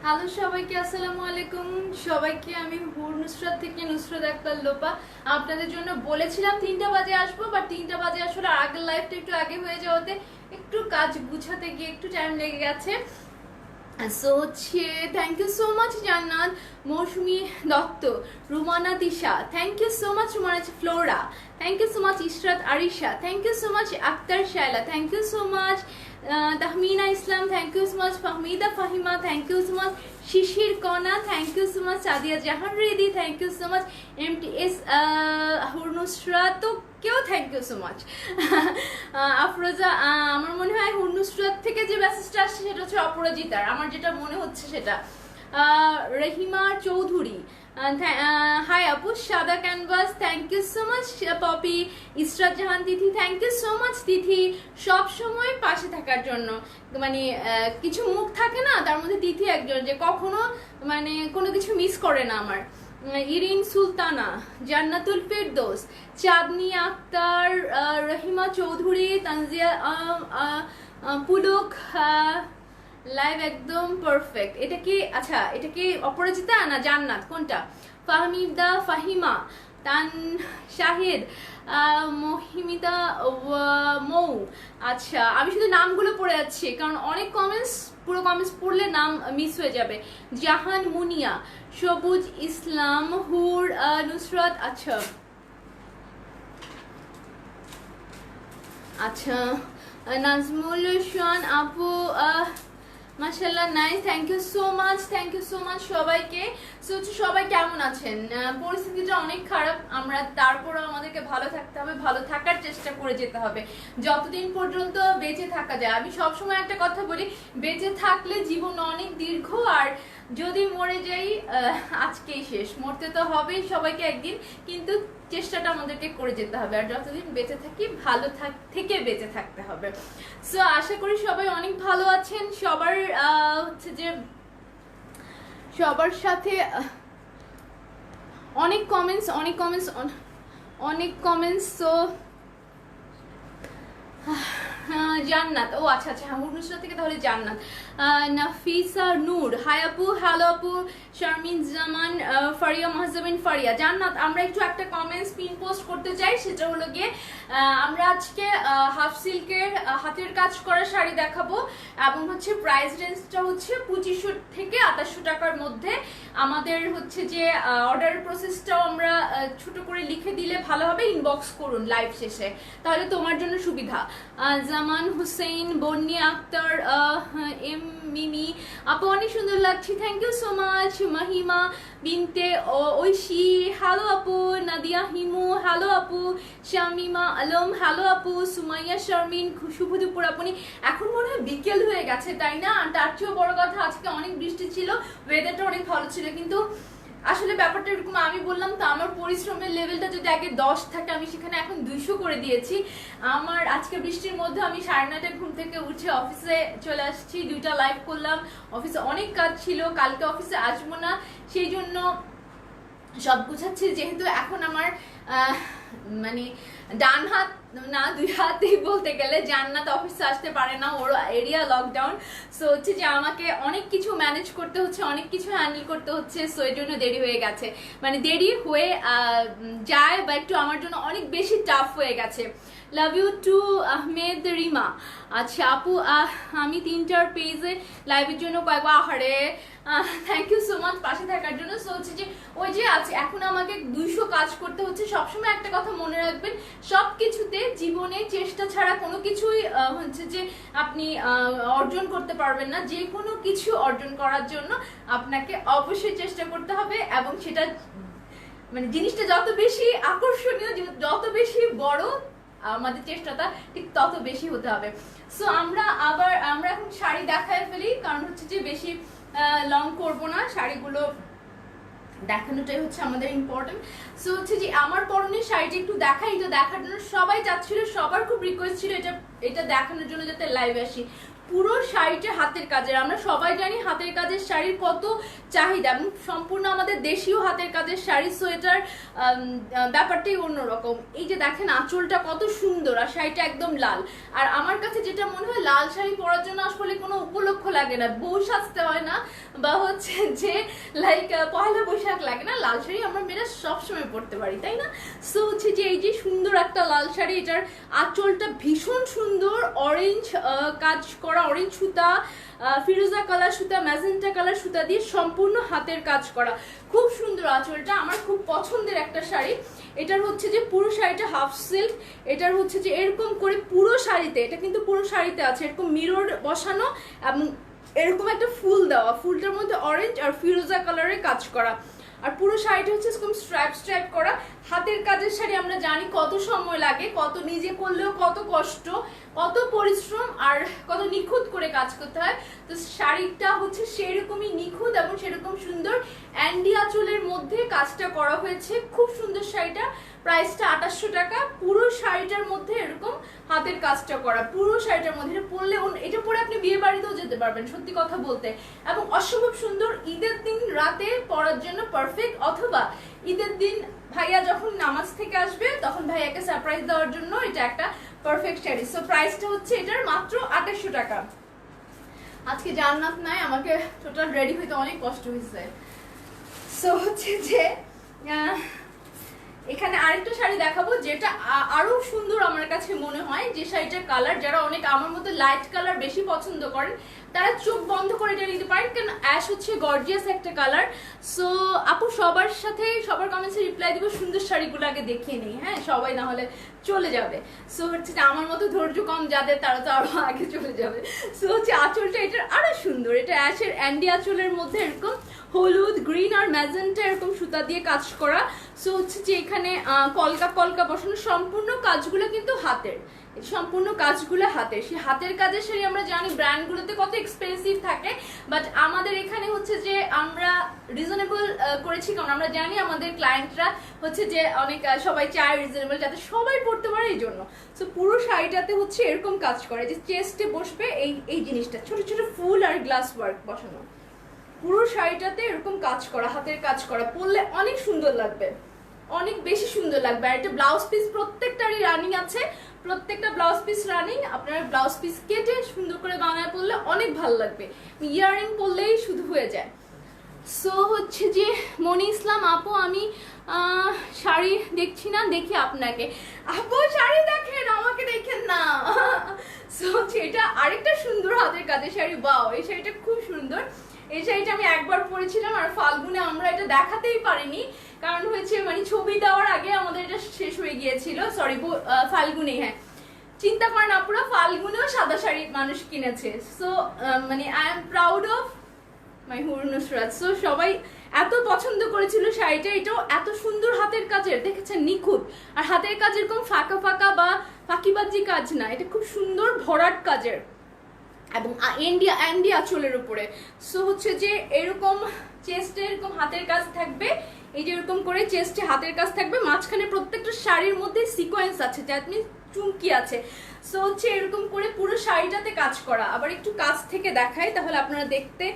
Hello সবাইকে, আসসালামু আলাইকুম। সবাইকে আমি হুর নুসরাত থেকে নুসরাত আক্তার লোপা আপনাদের জন্য বলেছিলাম 3টা বাজে আসবো, বাট 3টা বাজে আসলে আগের লাইফটা একটু আগে হয়ে যাওয়াতে একটু কাজ গুছাতে গিয়ে একটু টাইম লেগে গেছে। সো হচ্ছে thank you so much Jannat, Mousumi Dutta, Rumana Tisha, thank you so much Rumana Flora, thank you so much Ishrat Arisha, thank you so much Akter Shaila, thank you so much Tahmina Islam, thank you so much Fahmida Fahima, thank you so much Shishir Kona, thank you so much Sadia Jahan রেদি, thank you so much MTS হুরনুসরাত কেউ, thank you so much Afroza. আমার মনে হয় হুরনুসরাত থেকে যে মেসেজটা আসছে সেটা হচ্ছে অপরাজিতার, আমার যেটা মনে হচ্ছে সেটা। রহিমা চৌধুরী, হাই আপু, সাদা canvas, thank you so much Popy, Israt Jahan Tithi, thank you so much Tithi, সব সময় পাশে থাকার জন্য। মানে কিছু মুখ থাকে না, তার মধ্যে তিথি একজন যে কখনো মানে কোনো কিছু মিস করে না আমার। ইরিন সুলতানা, জান্নাতুল ফেরদৌস, চাঁদনি আক্তার, রহিমা চৌধুরী, তানজিয়া পুলক, লাইভ একদম পারফেক্ট। এটা কি, আচ্ছা এটা কি অপরাজিতা না জান্নাত, কোনটা? ফাহমিদা ফাহিমা, তান শাহিদ, মহিমিতা মৌ। আচ্ছা আমি শুধু নামগুলো পড়ে যাচ্ছি কারণ অনেক কমেন্টস, পুরো কমেন্টস পড়লে নাম মিস হয়ে যাবে। জাহান মুনিয়া, সবুজ ইসলাম, হুর নুসরাত। আচ্ছা আচ্ছা নাজমুল শান আপু, মাশাআল্লাহ nice, thank you so much, thank you so much সবাইকে। সো হচ্ছে সবাই কেমন আছেন? পরিস্থিতিটা অনেক খারাপ, আমরা তারপরও আমাদেরকে ভালো থাকতে হবে, ভালো থাকার চেষ্টা করে যেতে হবে যতদিন পর্যন্ত বেঁচে থাকা যায়। আমি সবসময় একটা কথা বলি, বেঁচে থাকলে জীবন অনেক দীর্ঘ, আর যদি মরে যাই আজকেই শেষ, মরতে তো হবেই সবাইকে একদিন, কিন্তু চেষ্টাটা আমাদেরকে করে যেতে হবে, আর যতদিন বেঁচে থাকি ভালো থেকে বেঁচে থাকতে হবে। সো আশা করি সবাই অনেক ভালো আছেন। সবার হচ্ছে যে সবার সাথে অনেক কমেন্টস। সো জান্নাত, ও আচ্ছা আচ্ছা নুসরাত থেকে তাহলে জান্নাত। নাফিসা নূর, হাই আপু, হ্যালো আপু, শারমিন জামান, ফারিয়া মাহজাবিন ফারিয়া। জান্নাত, আমরা একটু একটা কমেন্টস পিন পোস্ট করতে চাই, সেটা হলো গিয়ে আমরা আজকে হাফ সিল্কের হাতের কাজ করা শাড়ি দেখাবো, এবং হচ্ছে প্রাইস রেঞ্জটা হচ্ছে 2500 থেকে 2800 টাকার মধ্যে। আমাদের হচ্ছে যে অর্ডার প্রসেসটাও আমরা ছোট করে লিখে দিলে ভালো হবে, ইনবক্স করুন লাইভ শেষে, তাহলে তোমার জন্য সুবিধা। জামান হুসেইন, বন্নি আক্তার, এম মিমি আপু অনেক সুন্দর লাগছে, thank you so much. Mahima Binte Oishi, hello আপু। নাদিয়া হিমু, হ্যালো আপু। শামিমা আলম, হ্যালো আপু। সুমাইয়া শারমিন, শুভ দুপুর আপনি। এখন মনে হয় বিকেল হয়ে গেছে তাই না? তার চেয়েও বড় কথা, আজকে অনেক বৃষ্টি ছিল, ওয়েদারটা অনেক ভালো ছিল, কিন্তু আসলে ব্যাপারটা এরকম, আমি বললাম তো আমার পরিশ্রমের লেভেলটা যদি আগে 10 থাকে, আমি সেখানে এখন 200 করে দিয়েছি। আমার আজকে বৃষ্টির মধ্যে আমি 9:30 ঘুম থেকে উঠে অফিসে চলে আসছি, 2টা লাইভ করলাম, অফিসে অনেক কাজ ছিল, কালকে অফিসে আসবো না, সেই জন্য সব গুছাচ্ছি। যেহেতু এখন আমার মানে ডান হাত না 2 হাতেই বলতে গেলে, জান্নাত অফিসে আসতে পারে না, ওর এরিয়া লকডাউন। সো হচ্ছে যে আমাকে অনেক কিছু ম্যানেজ করতে হচ্ছে, অনেক কিছু হ্যান্ডেল করতে হচ্ছে, সো এর জন্য দেরি হয়ে গেছে, মানে দেরি হয়ে যায় বা একটু আমার জন্য অনেক বেশি টাফ হয়ে গেছে। Love you too Ahmed Rima. আচ্ছা আপু, আমি 3টার পেজে লাইভের জন্য কয়েকবার, আহারে থ্যাংক ইউ সো মাচ পাশে থাকার জন্য। সো হচ্ছে যে ওই যে আছে, এখন আমাকে 200 কাজ করতে হচ্ছে। সবসময় একটা কথা মনে রাখবেন, সব কিছুতে জীবনে চেষ্টা ছাড়া কোনো কিছুই হচ্ছে যে আপনি অর্জন করতে পারবেন না। যে কোনো কিছু অর্জন করার জন্য আপনাকে অবশ্যই চেষ্টা করতে হবে, এবং সেটা মানে জিনিসটা যত বেশি আকর্ষণীয়, যত বেশি বড়, আমাদের চেষ্টাটা ঠিক তত বেশি হতে হবে। সো আমরা এখন শাড়ি দেখায় ফেলি, কারণ হচ্ছে যে বেশি লং করব না, শাড়িগুলো দেখানোটাই হচ্ছে আমাদের ইম্পর্টেন্ট। সো হচ্ছে যে আমার পরনের শাড়িটা একটু দেখাই, এটা দেখার জন্য সবাই চাচ্ছিল, সবার খুব রিকোয়েস্ট ছিল এটা দেখানোর জন্য যাতে লাইভ আসি। পুরো শাড়িটা হাতের কাজের, আমরা সবাই জানি হাতের কাজের শাড়ির কত চাহিদা, এবং সম্পূর্ণ আমাদের দেশীয় হাতের কাজের শাড়ি, সোয়েটার ব্যাপারটাই অন্যরকম। এই যে দেখেন আঁচলটা কত সুন্দর, আর শাড়িটা একদম লাল। আর আমার কাছে যেটা মনে হয়, লাল শাড়ি পরার জন্য আসলে কোনো উপলক্ষ লাগে না, বউ সাজতে হয় না, বা হচ্ছে যে লাইক পয়লা বৈশাখ লাগে না, লাল শাড়ি আমরা মেয়েরা সবসময় পরতে পারি, তাই না? সো হচ্ছে যে এই যে সুন্দর একটা লাল শাড়ি, এটার আঁচলটা ভীষণ সুন্দর, অরেঞ্জ কাজ করা, অরেঞ্জ সুতা, ফিরোজা কালার সুতা, ম্যাজেন্টা কালার সুতা দিয়ে সম্পূর্ণ হাতের কাজ করা, খুব সুন্দর আঁচলটা। আমার খুব পছন্দের একটা শাড়ি। এটার হচ্ছে যে পুরো শাড়িটা হাফ সিল্ক, এটার হচ্ছে যে এরকম করে পুরো শাড়িতে, এটা কিন্তু পুরো শাড়িতে আছে এরকম মিরর বসানো এবং এরকম একটা ফুল দেওয়া, ফুলটার মধ্যে অরেঞ্জ আর ফিরোজা কালারের কাজ করা, আর পুরো শাড়িটা হচ্ছে এরকম স্ট্রাইপ করা। হাতের কাজের শাড়ি আমরা জানি কত সময় লাগে, কত নিজে করলেও কত কষ্ট, কত পরিশ্রম আর কত নিখুঁত করে কাজ করতে হয়। তো শাড়িটা হচ্ছে সেরকমই নিখুঁত এবং সেরকম সুন্দর অ্যান্ডি আঁচলের মধ্যে কাজটা করা হয়েছে, খুব সুন্দর শাড়িটা। প্রাইসটা 2800 টাকা। পুরো শাড়িটার মধ্যে এরকম হাতের কাজটা করা, পুরো শাড়িটার মধ্যে এটা পরলে, এটা পরে আপনি বিয়ে বাড়িতেও যেতে পারবেন সত্যি কথা বলতে, এবং অসম্ভব সুন্দর। ঈদের দিন রাতে পরার জন্য পারফেক্ট, অথবা ঈদের দিন ভাইয়া যখন নামাজ থেকে আসবে তখন ভাইয়াকে সারপ্রাইজ দেওয়ার জন্য এটা একটা পারফেক্ট শাড়ি। সো প্রাইসটা হচ্ছে এটার মাত্র 2800 টাকা। আজকে জান্নাত নাই, আমাকে টোটাল রেডি হইতে অনেক কষ্ট হয়েছে। সো হচ্ছে যে এখানে আরেকটা শাড়ি দেখাবো যেটা আরো সুন্দর আমার কাছে মনে হয়, যে শাড়িটার কালার যারা অনেক আমার মতো লাইট কালার বেশি পছন্দ করেন তারা চোখ বন্ধ করে এটা নিতে পারেন, কারণ অ্যাশ হচ্ছে গর্জিয়াস একটা কালার। সো আপু সবার সাথে সবার কমেন্টসে রিপ্লাই দিব, সুন্দর শাড়িগুলো আগে দেখিয়ে নিই, হ্যাঁ সবাই না হলে চলে যাবে। সো হচ্ছে আমার মতো ধৈর্য কম যাদের তারা তো আরো আগে চলে যাবে। সো হচ্ছে আঁচলটা এটার আরো সুন্দর, এটা অ্যাশের অ্যান্ডি আঁচলের মধ্যে এরকম হলুদ, গ্রিন আর ম্যাজেন্টা এরকম সুতা দিয়ে কাজ করা। সো হচ্ছে যে এখানে কলকা কলকা বসানো, সম্পূর্ণ কাজগুলো কিন্তু হাতের, সম্পূর্ণ কাজগুলো হাতের। সেই হাতের কাজের শাড়ি আমরা জানি ব্র্যান্ডগুলোতে কত এক্সপেন্সিভ থাকে, বাট আমাদের এখানে হচ্ছে যে আমরা রিজনেবল করেছি, কারণ আমরা জানি আমাদের ক্লায়েন্টরা হচ্ছে যে অনেক সবাই চায় রিজনেবল যাতে সবাই পড়তে পারে, এই জন্য। সো পুরো শাড়িটাতে হচ্ছে এরকম কাজ করে, যে চেস্টে বসবে এই জিনিসটা, ছোট ছোট ফুল আর গ্লাস ওয়ার্ক বসানো, পুরো শাড়িটাতে এরকম কাজ করা, হাতের কাজ করা, পরলে অনেক সুন্দর লাগবে, অনেক বেশি সুন্দর লাগবে। আর এটা ব্লাউজ পিস প্রত্যেকটারই রানিং আছে, প্রত্যেকটা ব্লাউজ পিস রানিং। আপনারা ব্লাউজ পিস কেটে সুন্দর করে বানায় পরলে অনেক ভালো লাগবে, ইয়াররিং পরলেই শুধু হয়ে যায়। সো হচ্ছে যে মনি ইসলাম আপু, আমি শাড়ি দেখছি না, দেখি আপনাকে। আপু শাড়ি দেখেন, আমাকে দেখেন না। সো হচ্ছে এটা আরেকটা সুন্দর হাতের কাজের শাড়ি, বাও এই শাড়িটা খুব সুন্দর। এই শাড়িটা আমি একবার পরেছিলাম, আর ফাল্গুনে আমরা এটা দেখাতেই পারিনি, কারণ হয়েছে মানে ছবি দেওয়ার আগে আমাদের এটা শেষ হয়ে গিয়েছিল, সরি ফাল্গুনে, হ্যাঁ চিন্তা করেন আপুরা, ফাল্গুনেও সাদা শাড়ি মানুষ কিনেছে। সো মানে I am proud of my হুর নুসরাত। সো সবাই এত পছন্দ করেছিল শাড়িটা, এটাও এত সুন্দর হাতের কাজের, দেখেছেন নিখুঁত, আর হাতের কাজ এরকম ফাঁকা ফাঁকা বা ফাঁকিবাজি কাজ না, এটা খুব সুন্দর ভরাট কাজের এবং অ্যান্ডি আঁচলের উপরে। সো হচ্ছে যে এরকম চেস্টে এরকম হাতের কাজ থাকবে, এই যে এরকম করে চেস্টে হাতের কাজ থাকবে, মাঝখানে প্রত্যেকটা শাড়ির মধ্যে সিকোয়েন্স আছে, দ্যাট মিনস চুমকি আছে। সো হচ্ছে এরকম করে পুরো শাড়িটাতে কাজ করা। আবার একটু কাছ থেকে দেখাই তাহলে আপনারা দেখতে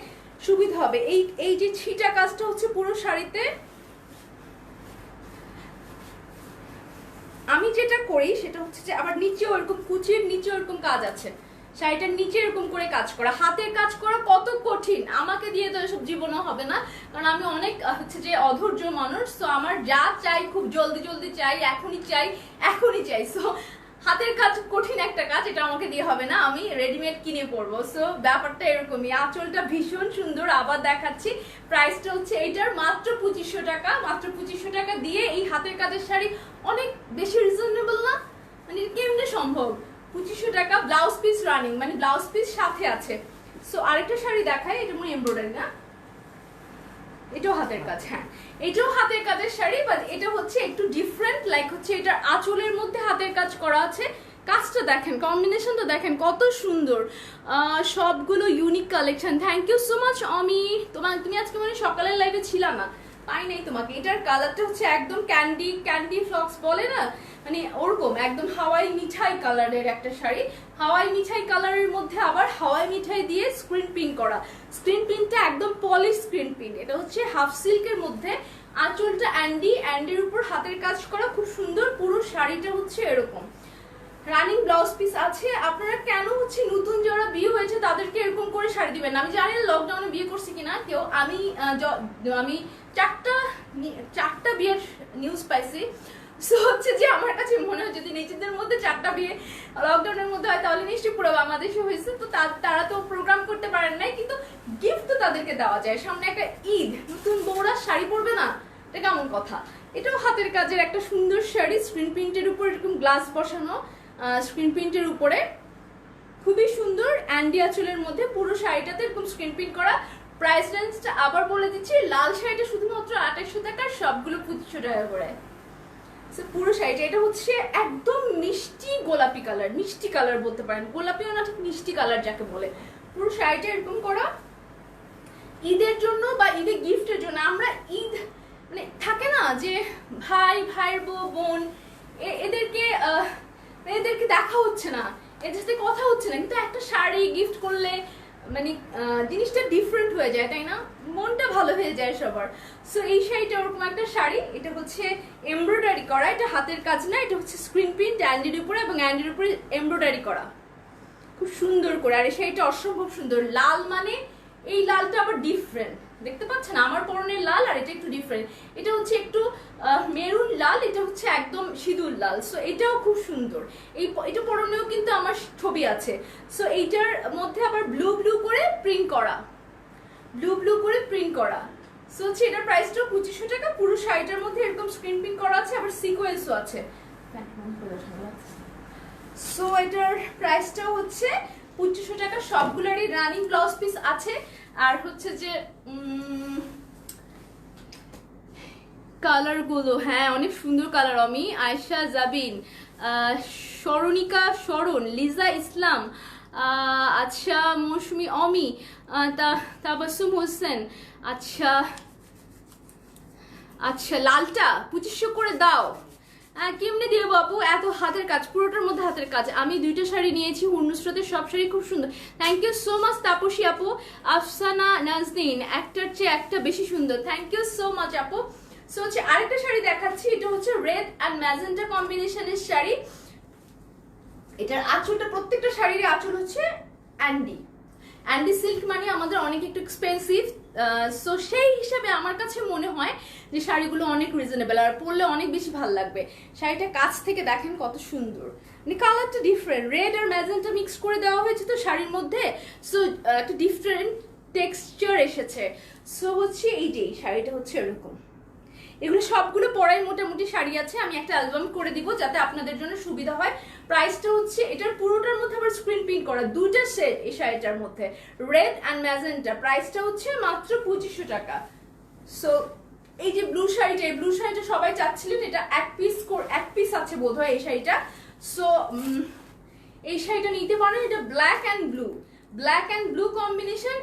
সুবিধা হবে। এই যে ছিটা কাজটা হচ্ছে পুরো শাড়িতে। আমি যেটা করি সেটা হচ্ছে যে আবার নিচেও এরকম কুচির নিচেও এরকম কাজ আছে, শাড়িটার নিচে এরকম করে কাজ করা। হাতের কাজ করা কত কঠিন, আমাকে দিয়ে তো এসব জীবনও হবে না, কারণ আমি অনেক হচ্ছে যে অধৈর্য মানুষ। তো আমার যা চাই খুব জলদি জলদি চাই, এখনই চাই। সো হাতের কাজ কঠিন একটা কাজ, এটা আমাকে দিয়ে হবে না, আমি রেডিমেড কিনে পরবো। সো ব্যাপারটা এরকমই। আঁচলটা ভীষণ সুন্দর, আবার দেখাচ্ছি। প্রাইসটা হচ্ছে এইটার মাত্র 2500 টাকা। মাত্র 2500 টাকা দিয়ে এই হাতের কাজের শাড়ি অনেক বেশি রিজনেবল না? মানে কেমনে সম্ভব? 2500 টাকা, ব্লাউজ পিস রানিং, মানে ব্লাউজ পিস সাথে আছে। সো আরেকটা শাড়ি দেখাই, এটা মনে এমব্রয়ডারি না, এটাও হাতের কাজ, হ্যাঁ এটাও হাতের কাজের শাড়ি, বাট এটা হচ্ছে একটু ডিফারেন্ট, লাইক হচ্ছে এটার আঁচলের মধ্যে হাতের কাজ করা আছে। কাজটা দেখেন, কম্বিনেশনটা দেখেন কত সুন্দর, সবগুলো unique collection. Thank you so much Omi, তুমি আজকে মানে সকালের লাইভে ছিলা না, পাই নাই তোমাকে। এটার কালারটা হচ্ছে একদম ক্যান্ডি ফ্লক্স বলে না, মানে ওরকম একদম হাওয়াই মিঠাই কালারের একটা শাড়ি। হাওয়াই মিঠাই কালারের মধ্যে আবার হাওয়াই মিঠাই দিয়ে স্ক্রিন প্রিন্ট করা, স্ক্রিন প্রিন্টটা একদম পলিশ স্ক্রিন প্রিন্ট। এটা হচ্ছে হাফ সিল্কের মধ্যে, আঁচলটা অ্যান্ডির উপর হাতের কাজ করা, খুব সুন্দর। পুরো শাড়িটা হচ্ছে এরকম রানিং ব্লাউজ পিস আছে। আপনারা কেন হচ্ছে নতুন যারা বিয়ে হয়েছে তাদেরকে এরকম করে শাড়ি দিবেন না। আমি জানি না লকডাউনে বিয়ে করছি কিনা কেউ, আমি চারটা বিয়ের নিউজ পাইছি। সো হচ্ছে যে আমার কাছে মনে হয় যদি নিজেদের মধ্যে 4টা বিয়ে লকডাউনের মধ্যে হয় তাহলে নিশ্চয়ই পুরো বাংলাদেশে হয়েছে। তো তারা তো প্রোগ্রাম করতে পারেন নাই, কিন্তু গিফট তো তাদেরকে দেওয়া যায়। সামনে একটা ঈদ, নতুন বউরা শাড়ি পরবে না, এটা কেমন কথা। এটাও হাতের কাজের একটা সুন্দর শাড়ি, স্ক্রিন প্রিন্টের উপর এরকম গ্লাস বসানো, স্ক্রিন প্রিন্টের উপরে খুবই সুন্দর। অ্যান্ডি আঁচলের মধ্যে পুরো শাড়িটাতে এরকম স্ক্রিন প্রিন্ট করা। প্রাইস রেঞ্জটা আবার বলে দিচ্ছি, লাল শাড়িটা শুধুমাত্র 2800 টাকা, সবগুলো 2500 টাকা করে। পুরো শাড়িটা এটা হচ্ছে একদম মিষ্টি গোলাপি কালার, মিষ্টি কালার বলতে পারেন, গোলাপিও না ঠিক মিষ্টি কালার যাকে বলে। পুরো শাড়িটা এরকম করা ঈদের জন্য বা ঈদে গিফটের জন্য। আমরা ঈদ মানে থাকে না যে ভাইয়ের বউ বোন এদেরকে দেখা হচ্ছে না, এদের সাথে কথা হচ্ছে না, কিন্তু একটা শাড়ি গিফট করলে মানে জিনিসটা ডিফারেন্ট হয়ে যায়, তাই না? মনটা ভালো হয়ে যায় সবার। সো এই শাড়িটা ওরকম একটা শাড়ি, এটা হচ্ছে এমব্রয়ডারি করা, এটা হাতের কাজ না, এটা হচ্ছে স্ক্রিন প্রিন্ট অ্যান্ডির উপরে এবং অ্যান্ডির উপরে এমব্রয়ডারি করা খুব সুন্দর করে। আর এই শাড়িটা অসম্ভব সুন্দর, লাল মানে এই লালটা আবার ডিফারেন্ট, দেখতে পাচ্ছেন আমার পরনের লাল আর এটা একটু ডিফারেন্ট। এটা হচ্ছে একটু মেরুন লাল, এটা হচ্ছে একদম সিঁদুর লাল। সো এটাও খুব সুন্দর, এটা পরনেও কিন্তু আমার ছবি আছে। সো এইটার মধ্যে আবার ব্লু করে প্রিন্ট করা, ব্লু করে প্রিন্ট করা। সো হচ্ছে এটার প্রাইসটাও 2500 টাকা। পুরো শাড়িটার মধ্যে এরকম স্ক্রিন প্রিন্ট করা আছে, আবার সিকোয়েন্সও আছে। সো এটার প্রাইসটাও হচ্ছে 2500 টাকা। সবগুলোরই রানিং ব্লাউজ পিস আছে। আর হচ্ছে যে কালার গুলো, হ্যাঁ অনেক সুন্দর কালার। আমি আয়েশা জাবিন, স্মরণিকা স্মরণ, লিজা ইসলাম, আচ্ছা মৌসুমি অমি, তাবাসুম হোসেন, আচ্ছা লালটা 2500 করে দাও। কেমনে দিয়ে বাবু, এত হাতের কাজ, পুরোটার মধ্যে হাতের কাজ। আমি 2টা শাড়ি নিয়েছি হুরনুসরাতের, সব শাড়ি খুব সুন্দর। Thank you so much Taposi আপু। আফসানা নাজনীন, একটার চেয়ে একটা বেশি সুন্দর, থ্যাংক ইউ সো মাচ আপু। সো হচ্ছে আরেকটা শাড়ি দেখাচ্ছি, এটা হচ্ছে রেড অ্যান্ড ম্যাজেন্টা কম্বিনেশনের শাড়ি। এটার আঁচলটা, প্রত্যেকটা শাড়ির আঁচল হচ্ছে অ্যান্ডি সিল্ক, মানে আমাদের অনেক একটু এক্সপেন্সিভ। সো সেই হিসাবে আমার কাছে মনে হয় যে শাড়িগুলো অনেক রিজনেবল, আর পরলে অনেক বেশি ভালো লাগবে। শাড়িটা কাছ থেকে দেখেন কত সুন্দর, মানে কালারটা ডিফারেন্ট, রেড আর ম্যাজেন্টা মিক্স করে দেওয়া হয়েছে তো শাড়ির মধ্যে। সো একটা ডিফারেন্ট টেক্সচার এসেছে। সো হচ্ছে এইটাই, শাড়িটা হচ্ছে এরকম। এগুলো সবগুলো পরাই মোটামুটি শাড়ি আছে, আমি একটা অ্যালবাম করে দিব যাতে আপনাদের জন্য সুবিধা হয়। প্রাইসটা হচ্ছে এটার পুরোটার মধ্যে আবার স্ক্রিন প্রিন্ট করা, 2টা সেট এই শাড়িটার মধ্যে, রেড অ্যান্ড ম্যাজেন্টা। প্রাইসটা হচ্ছে মাত্র 2500 টাকা। সো এই যে ব্লু শাড়িটা, এই ব্লু শাড়িটা সবাই চাচ্ছিলেন, এটা এক পিস আছে বোধহয় এই শাড়িটা। সো এই শাড়িটা নিতে পারেন, এটা ব্ল্যাক অ্যান্ড ব্লু কম্বিনেশন,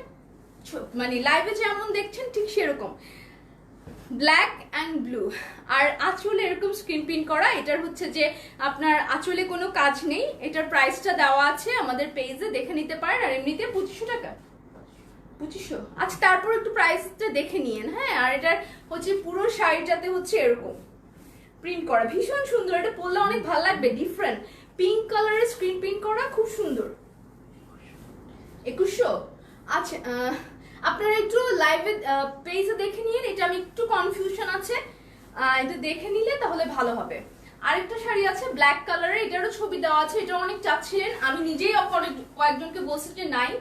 মানে লাইভে যেমন দেখছেন ঠিক সেরকম ব্ল্যাক অ্যান্ড ব্লু। আর আঁচলে এরকম স্ক্রিন প্রিন্ট করা। এটার হচ্ছে যে আপনার আঁচলে কোনো কাজ নেই। এটার প্রাইসটা দেওয়া আছে আমাদের পেজে, দেখে নিতে পারেন। আর এমনিতে 2500 টাকা, 2500। আচ্ছা তারপর একটু প্রাইসটা দেখে নিয়েন, হ্যাঁ। আর এটার হচ্ছে পুরো শাড়িটাতে হচ্ছে এরকম প্রিন্ট করা, ভীষণ সুন্দর। এটা পরলে অনেক ভালো লাগবে, ডিফারেন্ট পিঙ্ক কালারের স্ক্রিন প্রিন্ট করা, খুব সুন্দর। 2100। আচ্ছা আপনারা একটু লাইভে পেজে দেখে নিন, এটা আমি একটু কনফিউশন আছে, এটা দেখে নিলে তাহলে ভালো হবে। আরেকটা শাড়ি আছে ব্ল্যাক কালারের, এটারও ছবি দেওয়া আছে, এটা অনেক চাচ্ছিলেন। আমি নিজেই কয়েকজনকে বলছি যে নাই,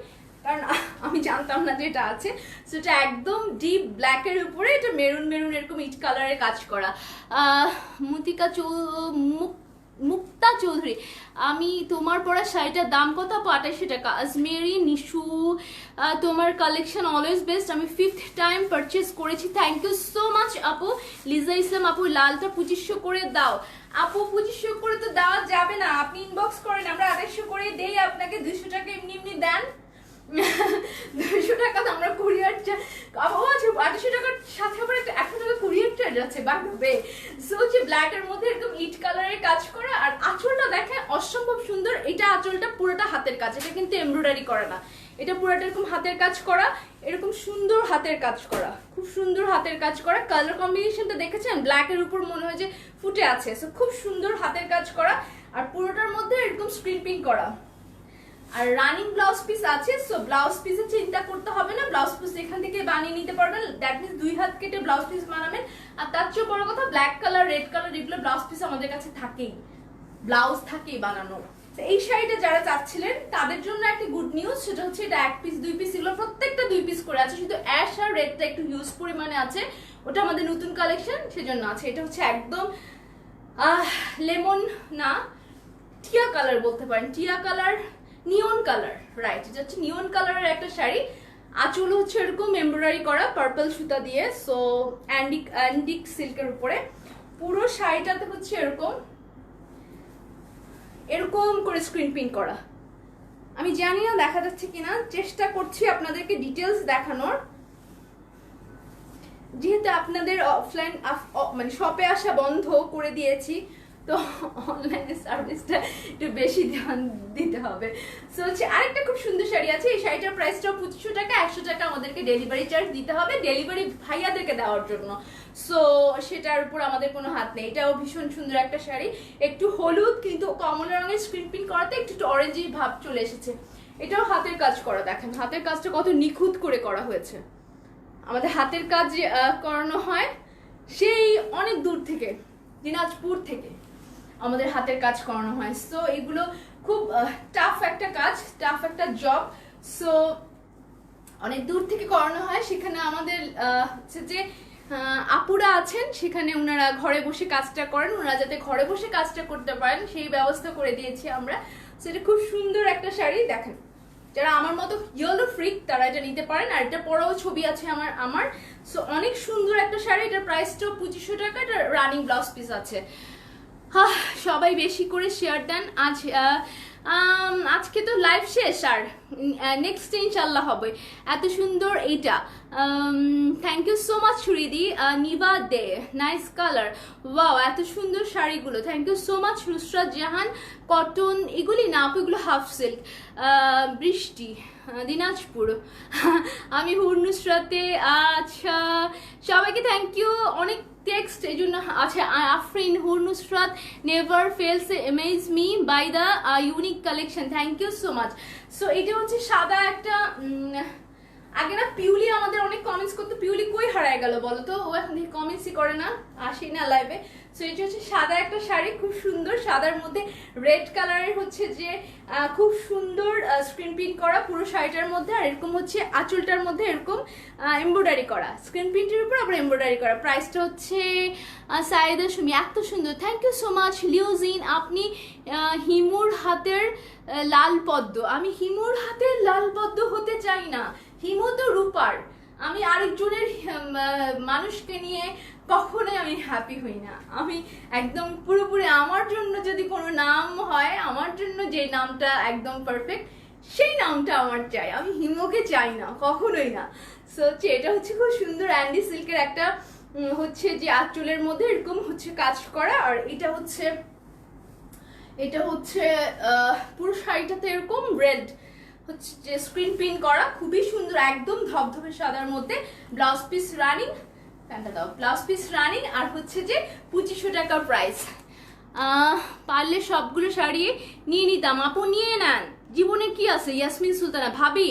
কারণ আমি জানতাম না যে এটা আছে। সেটা একদম ডিপ ব্ল্যাকের উপরে, এটা মেরুন এরকম ইট কালারের কাজ করা। মুক্তা চৌধুরী, আমি তোমার পরা শাড়িটার দাম কত আপু? 2800 টাকা। আজমেরি নিশু, তোমার কালেকশন অলওয়েজ বেস্ট, আমি 5th টাইম পারচেস করেছি, থ্যাংক ইউ সো মাচ আপু। লিজা ইসলাম আপু, লালটা 2500 করে দাও। আপু 2500 করে তো দেওয়া যাবে না, আপনি ইনবক্স করেন, আমরা 2800 করে দেই আপনাকে। 200 টাকা এমনি দেন, 200 টাকা তো আমরা কুরিয়ার, আচ্ছা 2800 টাকার সাথে আবার 100 টাকা কুরিয়ার চার্জ আছে বাড়বে। সো হচ্ছে ব্ল্যাক এর মধ্যে এরকম ইট কালারের কাজ করা। আর আঁচলটা দেখেন অসম্ভব সুন্দর। এটা আঁচলটা পুরোটা হাতের কাজ, এটা কিন্তু এমব্রয়ডারি করা না, এটা পুরোটা এরকম হাতের কাজ করা, এরকম সুন্দর হাতের কাজ করা, খুব সুন্দর হাতের কাজ করা। কালার কম্বিনেশনটা দেখেছেন, ব্ল্যাক এর উপর মনে হয় যে ফুটে আছে। সো খুব সুন্দর হাতের কাজ করা। আর পুরোটার মধ্যে এরকম স্ক্রিন প্রিন্ট করা। আর রানিং ব্লাউজ পিস আছে, সো ব্লাউজ পিসে চিন্তা করতে হবে না, ব্লাউজ পিস এখান থেকে বানিয়ে নিতে পারবেন। দ্যাট মিনস 2 হাত কেটে ব্লাউজ পিস বানাবেন। আর তার চেয়ে বড় কথা ব্ল্যাক কালার, রেড কালার এগুলো ব্লাউজ পিস আমাদের কাছে থাকেই, ব্লাউজ থাকেই বানানো। এই শাড়িটা যারা চাচ্ছিলেন তাদের জন্য একটা গুড নিউজ, সেটা হচ্ছে এটা 1 পিস 2 পিস এগুলো প্রত্যেকটা 2 পিস করে আছে, শুধু অ্যাশ আর রেডটা একটু হিউজ পরিমাণে আছে, ওটা আমাদের নতুন কালেকশন সেজন্য আছে। এটা হচ্ছে একদম লেমন না টিয়া কালার বলতে পারেন, টিয়া কালার, নিয়ন কালার, রাইট, এটা হচ্ছে নিয়ন কালারের একটা শাড়ি। আঁচল হচ্ছে এরকম এমব্রয়ডারি করা পার্পল সুতা দিয়ে, সো অ্যান্ডিক সিল্কের উপরে। পুরো শাড়িটাতে হচ্ছে এরকম এরকম করে স্ক্রিন প্রিন্ট করা। আমি জানি না দেখা যাচ্ছে কিনা, চেষ্টা করছি আপনাদেরকে ডিটেলস দেখানোর, যেহেতু আপনাদের অফলাইন মানে শপে আসা বন্ধ করে দিয়েছি, তো অনলাইনে সার্ভিসটা একটু বেশি ধ্যান দিতে হবে। সো হচ্ছে আরেকটা খুব সুন্দর শাড়ি আছে, এই শাড়িটার প্রাইসটাও 2500 টাকা, 100 টাকা আমাদেরকে ডেলিভারি চার্জ দিতে হবে ডেলিভারি ভাইয়াদেরকে দেওয়ার জন্য, সো সেটার উপর আমাদের কোনো হাত নেই। এটাও ভীষণ সুন্দর একটা শাড়ি, একটু হলুদ কিন্তু কমলা রঙের স্ক্রিন প্রিন্ট করাতে একটু অরেঞ্জি ভাব চলে এসেছে। এটাও হাতের কাজ করা, দেখেন হাতের কাজটা কত নিখুঁত করে করা হয়েছে। আমাদের হাতের কাজ করানো হয় সেই অনেক দূর থেকে, দিনাজপুর থেকে আমাদের হাতের কাজ করানো হয়। সো এগুলো খুব টাফ একটা কাজ, টাফ একটা জব, সো অনেক দূর থেকে করানো হয়। সেখানে আমাদের হচ্ছে যে আপুরা আছেন, সেখানে ওনারা ঘরে বসে কাজটা করেন, ওনারা যাতে ঘরে বসে কাজটা করতে পারেন সেই ব্যবস্থা করে দিয়েছি আমরা। সো এটা খুব সুন্দর একটা শাড়ি, দেখেন যারা আমার মতো ইয়েলো ফ্রিক তারা এটা নিতে পারেন। আর এটা পরেও ছবি আছে আমার সো অনেক সুন্দর একটা শাড়ি। এটার প্রাইসটাও 2500 টাকা, এটা রানিং ব্লাউজ পিস আছে। সবাই বেশি করে শেয়ার দেন। আজকে তো লাইভ শেষ, আর নেক্সট ইনশাল্লাহ হবে। এত সুন্দর এইটা, থ্যাংক ইউ সো মাচ সুরিদি, Nibha Dey, nice colour, wow এত সুন্দর শাড়িগুলো, thank you so much. Nusrat Jahan, cotton এগুলি না আপু, এগুলো হাফ সিল্ক। বৃষ্টি, দিনাজপুর, আমি হুর নুসরাতে। আচ্ছা সবাইকে থ্যাংক ইউ, অনেক টেক্সট এই জন্য। আচ্ছা Afrin, Hur Nusrat, never fails amaze me by the unique collection, thank you so much. So এটা হচ্ছে সাদা একটা, আগে না পিউলি আমাদের অনেক কমেন্টস করতো, পিউলি কই হারায় গেল বলো তো, ও এখন থেকে কমেন্টসই করে না, আসি না লাইভে। সো এটা হচ্ছে সাদা একটা শাড়ি, খুব সুন্দর, সাদার মধ্যে রেড কালারের হচ্ছে যে খুব সুন্দর স্ক্রিন প্রিন্ট করা পুরো শাড়িটার মধ্যে। আর এরকম হচ্ছে আঁচলটার মধ্যে এরকম এমব্রয়ডারি করা, স্ক্রিন প্রিন্টের উপর আবার এমব্রয়ডারি করা। প্রাইসটা হচ্ছে সাইদা সুমি, এত সুন্দর, থ্যাংক ইউ সো মাচ। লিওজিন, আপনি হিমুর হাতের লাল পদ্ম, আমি হিমুর হাতের লাল পদ্ম হতে চাই না, হিমু তো রূপার, আমি আরেকজনের মানুষকে নিয়ে কখনোই আমি হ্যাপি হই না। আমি একদম পুরোপুরি আমার জন্য যদি কোনো নাম হয়, আমার জন্য যে নামটা একদম পারফেক্ট সেই নামটা আমার চাই, আমি হিমুকে চাই না, কখনোই না। সো হচ্ছে এটা হচ্ছে খুব সুন্দর অ্যান্ডি সিল্কের একটা হচ্ছে যে আঁচলের মধ্যে এরকম হচ্ছে কাজ করা। আর এটা হচ্ছে পুরো শাড়িটাতে এরকম রেড হচ্ছে যে স্ক্রিন প্রিন্ট করা, খুবই সুন্দর, একদম ধবধবে সাদার মধ্যে। ব্লাউজ পিস রানিং, প্যান্টটা দাও, ব্লাউজ পিস রানিং। আর হচ্ছে যে 2500 টাকা প্রাইস। পারলে সবগুলো শাড়ি নিয়ে নিতাম, আপু নিয়ে নেন, জীবনে কি আছে। ইয়াসমিন সুলতানা, ভাবি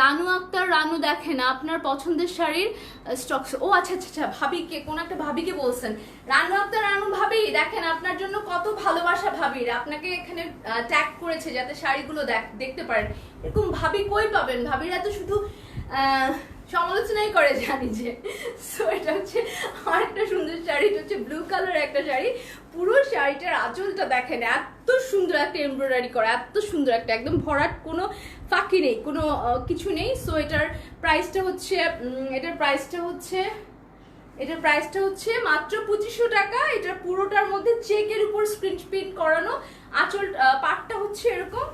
রানু আক্তার, রানু দেখেন আপনার পছন্দের শাড়ির স্টক। ও আচ্ছা আচ্ছা আচ্ছা, ভাবিকে, কোন একটা ভাবিকে বলছেন। রানু আক্তার, রানু ভাবি দেখেন আপনার জন্য কত ভালোবাসা ভাবির, আপনাকে এখানে ট্যাগ করেছে যাতে শাড়িগুলো দেখতে পারেন। এরকম ভাবি কই পাবেন, ভাবিরা তো শুধু সমালোচনাই করে জানি যে। সো এটা হচ্ছে আর একটা সুন্দর শাড়ি, এটা হচ্ছে ব্লু কালার একটা শাড়ি। পুরো শাড়িটার আঁচলটা দেখেন এত সুন্দর একটা এমব্রয়ডারি করা, এত সুন্দর একটা, একদম ভরাট, কোনো ফাঁকি নেই, কোনো কিছু নেই। সো এটার প্রাইসটা হচ্ছে মাত্র 2500 টাকা। এটা পুরোটার মধ্যে চেকের উপর স্ক্রিন প্রিন্ট করানো, আঁচল পাটটা হচ্ছে এরকম,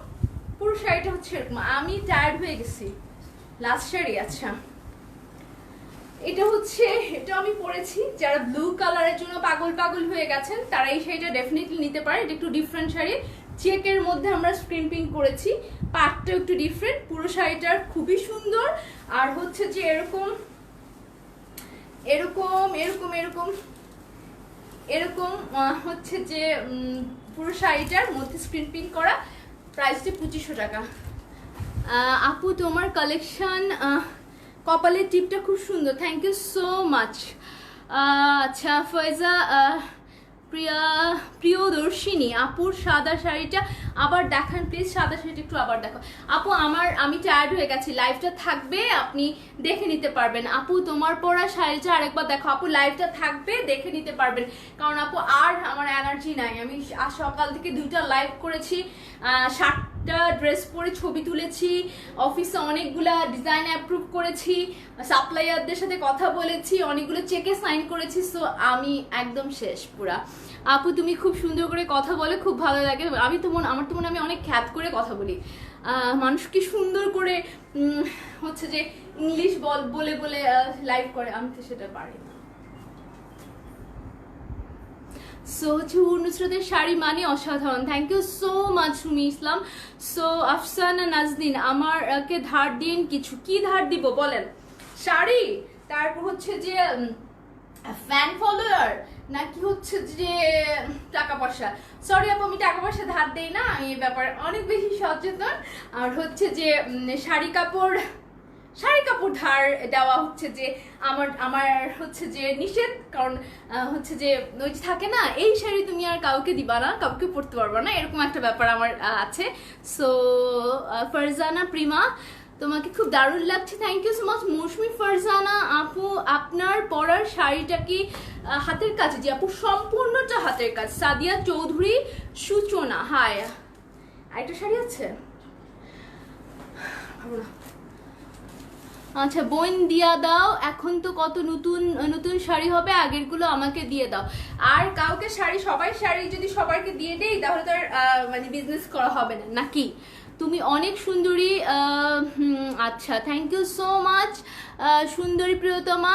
পুরো শাড়িটা হচ্ছে এরকম। আমি টায়ার্ড হয়ে গেছি, লাস্ট শাড়ি। আচ্ছা এটা আমি পরেছি, যারা ব্লু কালারের জন্য পাগল হয়ে গেছেন তারা এই শাড়িটা ডেফিনেটলি নিতে পারে। এটা একটু ডিফারেন্ট শাড়ি, চেকের মধ্যে আমরা স্ক্রিন প্রিন্ট করেছি, পাটটা একটু ডিফারেন্ট, পুরো শাড়িটার খুবই সুন্দর। আর হচ্ছে যে এরকম এরকম এরকম এরকম এরকম হচ্ছে যে পুরো শাড়িটার মধ্যে স্ক্রিন প্রিন্ট করা, প্রাইসটি 2500 টাকা। আপু তোমার কালেকশন কপালের টিপটা খুব সুন্দর, থ্যাংক ইউ সো মাচ। আচ্ছা ফয়জা প্রিয়দর্শিনী আপুর সাদা শাড়িটা আবার দেখান প্লিজ, সাদা শাড়িটা একটু আবার দেখো আপু। আমি টায়ার্ড হয়ে গেছি, লাইভটা থাকবে আপনি দেখে নিতে পারবেন। আপু তোমার পরা শাড়িটা আরেকবার দেখো আপু, লাইভটা থাকবে দেখে নিতে পারবেন, কারণ আপু আর আমার এনার্জি নাই। আমি আজ সকাল থেকে 2টা লাইভ করেছি, 7টা ড্রেস পরে ছবি তুলেছি, অফিসে অনেকগুলা ডিজাইন অ্যাপ্রুভ করেছি, সাপ্লাইয়ারদের সাথে কথা বলেছি, অনেকগুলো চেকে সাইন করেছি। সো আমি একদম শেষ পুরা। আপু তুমি খুব সুন্দর করে কথা বলে, খুব ভালো লাগে। আমার তো মনে আমি অনেক খ্যাত করে কথা বলি, মানুষ কি সুন্দর করে হচ্ছে যে ইংলিশ বলে বলে লাইভ করে, আমি তো সেটা পারি না। সো হচ্ছে নুসরাতের শাড়ি মানে অসাধারণ, thank you so much Sumi Islam. So Afsana নাজদিন আমারকে ধার দিন কিছু, কি ধার দিব বলেন? শাড়ি, তারপর হচ্ছে যে ফ্যান ফলোয়ার, নাকি হচ্ছে যে টাকা পয়সা? সরি আপু আমি টাকা পয়সা ধার দেই না, এই ব্যাপারে অনেক বেশি সচেতন। আর হচ্ছে যে শাড়ি কাপড় ধার দেওয়া হচ্ছে যে আমার হচ্ছে যে নিষেধ, কারণ হচ্ছে যে ওই থাকে না, এই শাড়ি তুমি আর কাউকে দিবা না, কাউকে পরতে পারবা না, এরকম একটা ব্যাপার আমার আছে। সো ফারজানা প্রিমা তোমাকে খুব দারুণ লাগছে, থ্যাংক ইউ সো মাচ। মৌসুমি ফারজানা আপু আপনার পরার শাড়িটা কি হাতের কাজ? জি আপু সম্পূর্ণটা হাতের কাজ। সাদিয়া চৌধুরী সূচনা, হাই একটা শাড়ি আছে আচ্ছা বোন দিয়া দাও, এখন তো কত নতুন নতুন শাড়ি হবে, আগেরগুলো আমাকে দিয়ে দাও। আর কাউকে শাড়ি, সবাই শাড়ি যদি সবাইকে দিয়ে দেই তাহলে তো আর মানে বিজনেস করা হবে না নাকি? তুমি অনেক সুন্দরী, আচ্ছা থ্যাংক ইউ সো মাচ সুন্দরী প্রিয়তমা,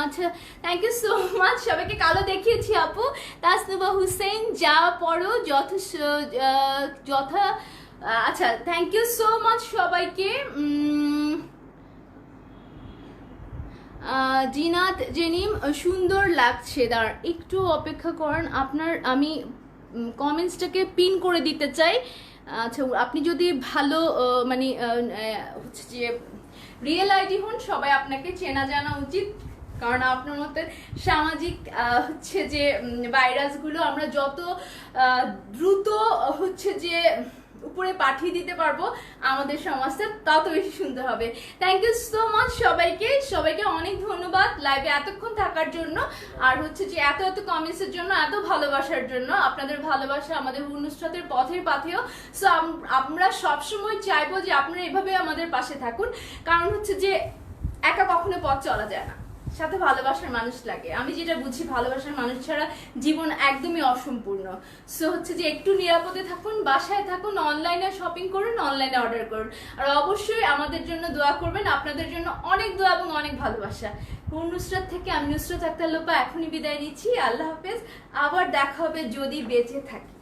আচ্ছা থ্যাংক ইউ সো মাচ। সবাইকে কালো দেখিয়েছি আপু। তাসনুবা হুসেন যা পড়ো যথা আচ্ছা থ্যাংক ইউ সো মাচ সবাইকে। জিনাত জেনিম সুন্দর লাগছে, দাঁড় একটু অপেক্ষা করেন, আপনার আমি কমেন্টসটাকে পিন করে দিতে চাই। আচ্ছা আপনি যদি ভালো মানে হচ্ছে যে রিয়েল আইডি হন, সবাই আপনাকে চেনা জানা উচিত, কারণ আপনার মতো সামাজিক হচ্ছে যে ভাইরাসগুলো আমরা যত দ্রুত হচ্ছে যে উপরে পাঠিয়ে দিতে পারবো আমাদের সমাজটা তত বেশি সুন্দর হবে। থ্যাংক ইউ সো মাচ সবাইকে অনেক ধন্যবাদ লাইভে এতক্ষণ থাকার জন্য, আর হচ্ছে যে এত কমেন্টসের জন্য, এত ভালোবাসার জন্য। আপনাদের ভালোবাসা আমাদের নুসরাতের পথের পাথেও। সো আমরা সবসময় চাইবো যে আপনারা এভাবে আমাদের পাশে থাকুন, কারণ হচ্ছে যে একা কখনো পথ চলা যায় না, সাথে ভালোবাসার মানুষ লাগে। আমি যেটা বুঝি, ভালোবাসার মানুষ ছাড়া জীবন একদমই অসম্পূর্ণ। সো হচ্ছে যে একটু নিরাপদে থাকুন, বাসায় থাকুন, অনলাইনে শপিং করুন, অনলাইনে অর্ডার করুন, আর অবশ্যই আমাদের জন্য দোয়া করবেন। আপনাদের জন্য অনেক দোয়া এবং অনেক ভালোবাসা। নুসরাত থেকে আমি নুসরাত আক্তার লোপা এখনই বিদায় নিচ্ছি। আল্লাহ হাফেজ, আবার দেখা হবে যদি বেঁচে থাকি।